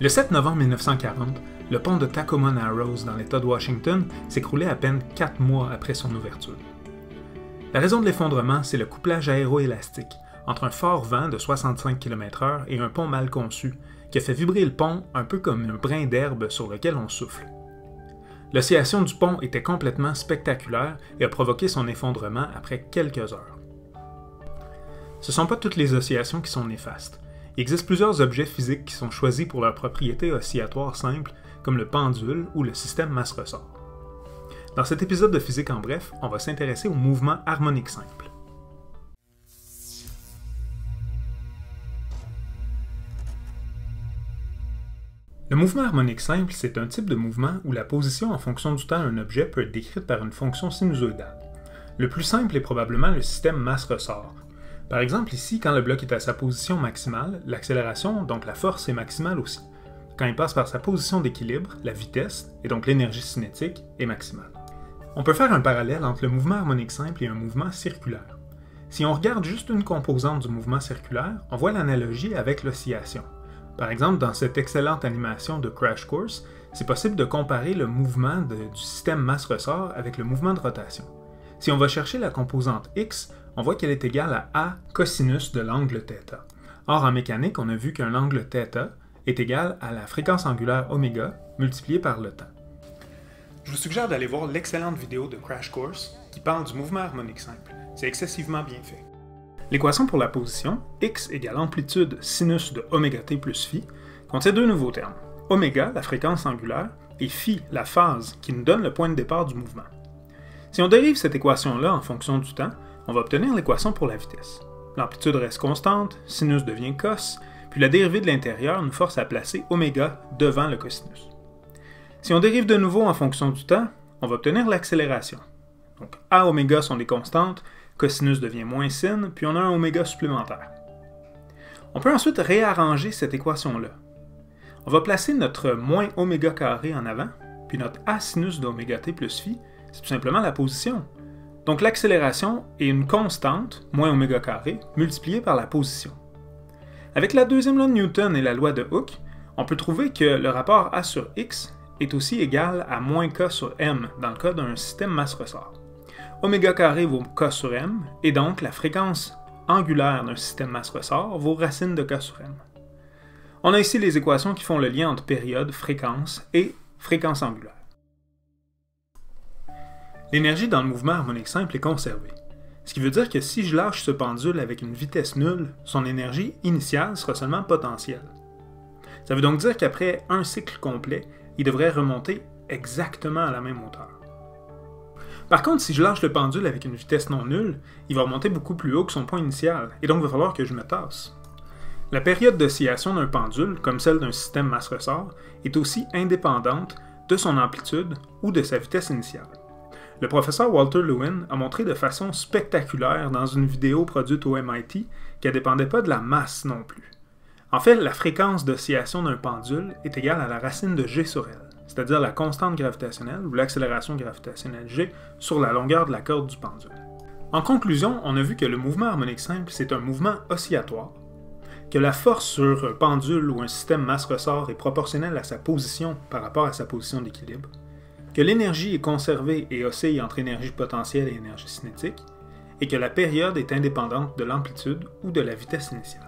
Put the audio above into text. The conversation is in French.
Le 7 novembre 1940, le pont de Tacoma Narrows dans l'État de Washington s'écroulait à peine 4 mois après son ouverture. La raison de l'effondrement, c'est le couplage aéroélastique entre un fort vent de 65 km/h et un pont mal conçu, qui a fait vibrer le pont un peu comme un brin d'herbe sur lequel on souffle. L'oscillation du pont était complètement spectaculaire et a provoqué son effondrement après quelques heures. Ce ne sont pas toutes les oscillations qui sont néfastes. Il existe plusieurs objets physiques qui sont choisis pour leurs propriétés oscillatoires simples, comme le pendule ou le système masse-ressort. Dans cet épisode de Physique en bref, on va s'intéresser au mouvement harmonique simple. Le mouvement harmonique simple, c'est un type de mouvement où la position en fonction du temps d'un objet peut être décrite par une fonction sinusoïdale. Le plus simple est probablement le système masse-ressort. Par exemple, ici, quand le bloc est à sa position maximale, l'accélération, donc la force, est maximale aussi. Quand il passe par sa position d'équilibre, la vitesse, et donc l'énergie cinétique, est maximale. On peut faire un parallèle entre le mouvement harmonique simple et un mouvement circulaire. Si on regarde juste une composante du mouvement circulaire, on voit l'analogie avec l'oscillation. Par exemple, dans cette excellente animation de Crash Course, c'est possible de comparer le mouvement du système masse-ressort avec le mouvement de rotation. Si on va chercher la composante x, on voit qu'elle est égale à A cosinus de l'angle θ. Or, en mécanique, on a vu qu'un angle θ est égal à la fréquence angulaire oméga multipliée par le temps. Je vous suggère d'aller voir l'excellente vidéo de Crash Course qui parle du mouvement harmonique simple. C'est excessivement bien fait. L'équation pour la position, x égale amplitude sinus de ωt plus phi, contient deux nouveaux termes. Oméga, la fréquence angulaire, et phi, la phase, qui nous donne le point de départ du mouvement. Si on dérive cette équation-là en fonction du temps, on va obtenir l'équation pour la vitesse. L'amplitude reste constante, sinus devient cos, puis la dérivée de l'intérieur nous force à placer oméga devant le cosinus. Si on dérive de nouveau en fonction du temps, on va obtenir l'accélération. Donc A oméga sont des constantes, cosinus devient moins sin, puis on a un oméga supplémentaire. On peut ensuite réarranger cette équation-là. On va placer notre moins oméga carré en avant, puis notre A sinus d'oméga t plus phi, c'est tout simplement la position. Donc l'accélération est une constante, moins oméga carré, multipliée par la position. Avec la deuxième loi de Newton et la loi de Hooke, on peut trouver que le rapport A sur x est aussi égal à moins k sur m dans le cas d'un système masse-ressort. Oméga carré vaut k sur m, et donc la fréquence angulaire d'un système masse-ressort vaut racine de k sur m. On a ici les équations qui font le lien entre période, fréquence et fréquence angulaire. L'énergie dans le mouvement harmonique simple est conservée. Ce qui veut dire que si je lâche ce pendule avec une vitesse nulle, son énergie initiale sera seulement potentielle. Ça veut donc dire qu'après un cycle complet, il devrait remonter exactement à la même hauteur. Par contre, si je lâche le pendule avec une vitesse non nulle, il va remonter beaucoup plus haut que son point initial, et donc il va falloir que je me tasse. La période d'oscillation d'un pendule, comme celle d'un système masse-ressort, est aussi indépendante de son amplitude ou de sa vitesse initiale. Le professeur Walter Lewin a montré de façon spectaculaire dans une vidéo produite au MIT qu'elle ne dépendait pas de la masse non plus. En fait, la fréquence d'oscillation d'un pendule est égale à la racine de g sur L, c'est-à-dire la constante gravitationnelle ou l'accélération gravitationnelle g sur la longueur de la corde du pendule. En conclusion, on a vu que le mouvement harmonique simple, c'est un mouvement oscillatoire, que la force sur un pendule ou un système masse-ressort est proportionnelle à sa position par rapport à sa position d'équilibre, que l'énergie est conservée et oscille entre énergie potentielle et énergie cinétique, et que la période est indépendante de l'amplitude ou de la vitesse initiale.